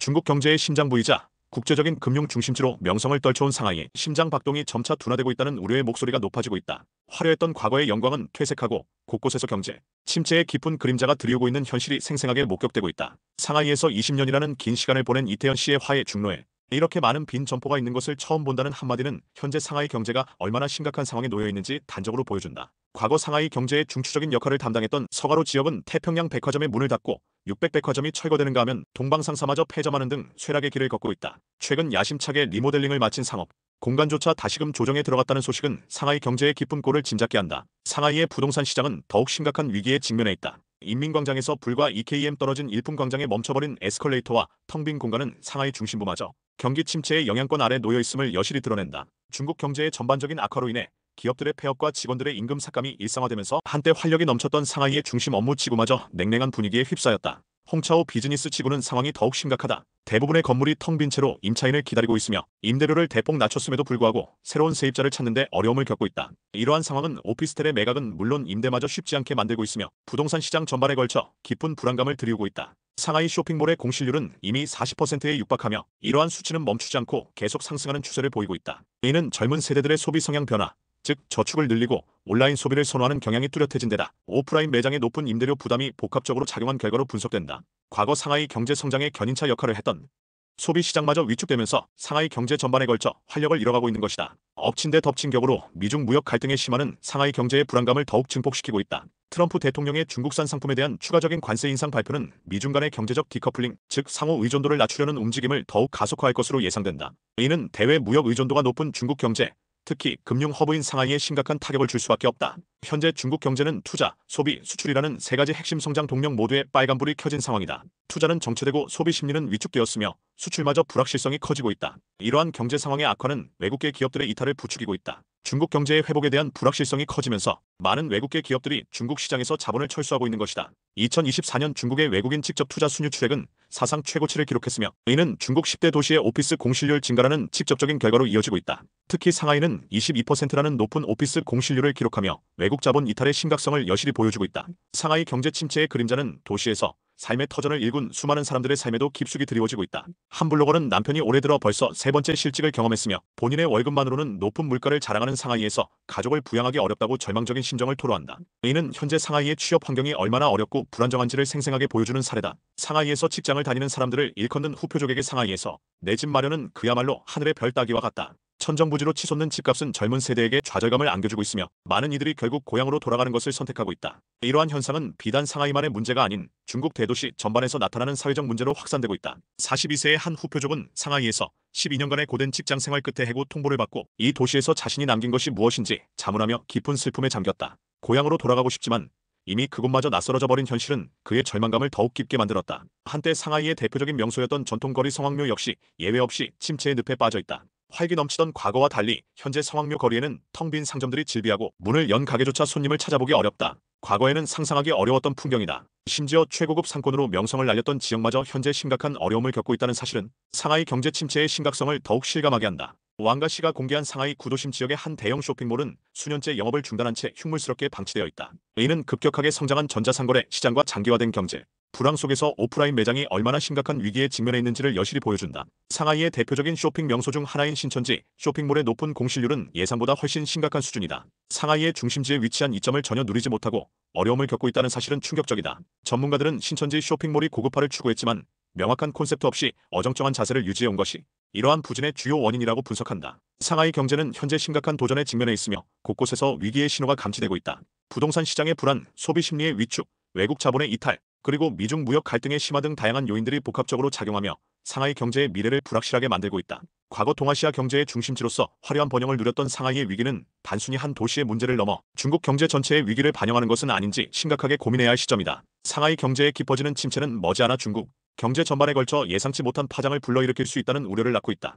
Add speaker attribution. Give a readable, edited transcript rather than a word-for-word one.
Speaker 1: 중국 경제의 심장부이자 국제적인 금융 중심지로 명성을 떨쳐온 상하이의 심장 박동이 점차 둔화되고 있다는 우려의 목소리가 높아지고 있다. 화려했던 과거의 영광은 퇴색하고 곳곳에서 경제 침체의 깊은 그림자가 드리우고 있는 현실이 생생하게 목격되고 있다. 상하이에서 20년이라는 긴 시간을 보낸 이태현 씨의 화해 중로에 이렇게 많은 빈 점포가 있는 것을 처음 본다는 한마디는 현재 상하이 경제가 얼마나 심각한 상황에 놓여 있는지 단적으로 보여준다. 과거 상하이 경제의 중추적인 역할을 담당했던 서가로 지역은 태평양 백화점의 문을 닫고 600백화점이 철거되는가 하면 동방상사마저 폐점하는 등 쇠락의 길을 걷고 있다. 최근 야심차게 리모델링을 마친 상업 공간조차 다시금 조정에 들어갔다는 소식은 상하이 경제의 깊은 꼴을 짐작케 한다. 상하이의 부동산 시장은 더욱 심각한 위기에 직면해 있다. 인민광장에서 불과 2km 떨어진 일품광장에 멈춰버린 에스컬레이터와 텅 빈 공간은 상하이 중심부마저 경기 침체의 영향권 아래 놓여 있음을 여실히 드러낸다. 중국 경제의 전반적인 악화로 인해 기업들의 폐업과 직원들의 임금 삭감이 일상화되면서 한때 활력이 넘쳤던 상하이의 중심 업무 지구마저 냉랭한 분위기에 휩싸였다. 홍차오 비즈니스 지구는 상황이 더욱 심각하다. 대부분의 건물이 텅 빈 채로 임차인을 기다리고 있으며 임대료를 대폭 낮췄음에도 불구하고 새로운 세입자를 찾는데 어려움을 겪고 있다. 이러한 상황은 오피스텔의 매각은 물론 임대마저 쉽지 않게 만들고 있으며 부동산 시장 전반에 걸쳐 깊은 불안감을 드리우고 있다. 상하이 쇼핑몰의 공실률은 이미 40%에 육박하며 이러한 수치는 멈추지 않고 계속 상승하는 추세를 보이고 있다. 이는 젊은 세대들의 소비 성향 변화, 즉 저축을 늘리고 온라인 소비를 선호하는 경향이 뚜렷해진 데다 오프라인 매장의 높은 임대료 부담이 복합적으로 작용한 결과로 분석된다. 과거 상하이 경제 성장의 견인차 역할을 했던 소비 시장마저 위축되면서 상하이 경제 전반에 걸쳐 활력을 잃어가고 있는 것이다. 엎친 데 덮친 격으로 미중 무역 갈등의 심화는 상하이 경제의 불안감을 더욱 증폭시키고 있다. 트럼프 대통령의 중국산 상품에 대한 추가적인 관세 인상 발표는 미중 간의 경제적 디커플링, 즉 상호 의존도를 낮추려는 움직임을 더욱 가속화할 것으로 예상된다. 이는 대외 무역 의존도가 높은 중국 경제, 특히 금융 허브인 상하이에 심각한 타격을 줄 수밖에 없다. 현재 중국 경제는 투자, 소비, 수출이라는 세 가지 핵심 성장 동력 모두에 빨간불이 켜진 상황이다. 투자는 정체되고 소비 심리는 위축되었으며 수출마저 불확실성이 커지고 있다. 이러한 경제 상황의 악화는 외국계 기업들의 이탈을 부추기고 있다. 중국 경제의 회복에 대한 불확실성이 커지면서 많은 외국계 기업들이 중국 시장에서 자본을 철수하고 있는 것이다. 2024년 중국의 외국인 직접 투자 순유출액은 사상 최고치를 기록했으며 이는 중국 10대 도시의 오피스 공실률 증가라는 직접적인 결과로 이어지고 있다. 특히 상하이는 22%라는 높은 오피스 공실률을 기록하며 외국 자본 이탈의 심각성을 여실히 보여주고 있다. 상하이 경제 침체의 그림자는 도시에서 삶의 터전을 일군 수많은 사람들의 삶에도 깊숙이 드리워지고 있다. 한 블로거는 남편이 올해 들어 벌써 세 번째 실직을 경험했으며 본인의 월급만으로는 높은 물가를 자랑하는 상하이에서 가족을 부양하기 어렵다고 절망적인 심정을 토로한다. 이는 현재 상하이의 취업 환경이 얼마나 어렵고 불안정한지를 생생하게 보여주는 사례다. 상하이에서 직장을 다니는 사람들을 일컫는 후표족에게 상하이에서 내 집 마련은 그야말로 하늘의 별 따기와 같다. 천정부지로 치솟는 집값은 젊은 세대에게 좌절감을 안겨주고 있으며 많은 이들이 결국 고향으로 돌아가는 것을 선택하고 있다. 이러한 현상은 비단 상하이만의 문제가 아닌 중국 대도시 전반에서 나타나는 사회적 문제로 확산되고 있다. 42세의 한 후표족은 상하이에서 12년간의 고된 직장 생활 끝에 해고 통보를 받고 이 도시에서 자신이 남긴 것이 무엇인지 자문하며 깊은 슬픔에 잠겼다. 고향으로 돌아가고 싶지만 이미 그곳마저 낯설어져 버린 현실은 그의 절망감을 더욱 깊게 만들었다. 한때 상하이의 대표적인 명소였던 전통거리 성황묘 역시 예외 없이 침체의 늪에 빠져 있다. 활기 넘치던 과거와 달리 현재 성황묘 거리에는 텅 빈 상점들이 질비하고 문을 연 가게조차 손님을 찾아보기 어렵다. 과거에는 상상하기 어려웠던 풍경이다. 심지어 최고급 상권으로 명성을 날렸던 지역마저 현재 심각한 어려움을 겪고 있다는 사실은 상하이 경제 침체의 심각성을 더욱 실감하게 한다. 왕가시가 공개한 상하이 구도심 지역의 한 대형 쇼핑몰은 수년째 영업을 중단한 채 흉물스럽게 방치되어 있다. 이는 급격하게 성장한 전자상거래 시장과 장기화된 경제, 불황 속에서 오프라인 매장이 얼마나 심각한 위기에 직면해 있는지를 여실히 보여준다. 상하이의 대표적인 쇼핑 명소 중 하나인 신천지 쇼핑몰의 높은 공실률은 예상보다 훨씬 심각한 수준이다. 상하이의 중심지에 위치한 이점을 전혀 누리지 못하고 어려움을 겪고 있다는 사실은 충격적이다. 전문가들은 신천지 쇼핑몰이 고급화를 추구했지만 명확한 콘셉트 없이 어정쩡한 자세를 유지해온 것이 이러한 부진의 주요 원인이라고 분석한다. 상하이 경제는 현재 심각한 도전에 직면해 있으며 곳곳에서 위기의 신호가 감지되고 있다. 부동산 시장의 불안, 소비 심리의 위축, 외국 자본의 이탈, 그리고 미중 무역 갈등의 심화 등 다양한 요인들이 복합적으로 작용하며 상하이 경제의 미래를 불확실하게 만들고 있다. 과거 동아시아 경제의 중심지로서 화려한 번영을 누렸던 상하이의 위기는 단순히 한 도시의 문제를 넘어 중국 경제 전체의 위기를 반영하는 것은 아닌지 심각하게 고민해야 할 시점이다. 상하이 경제의 깊어지는 침체는 머지않아 중국 경제 전반에 걸쳐 예상치 못한 파장을 불러일으킬 수 있다는 우려를 낳고 있다.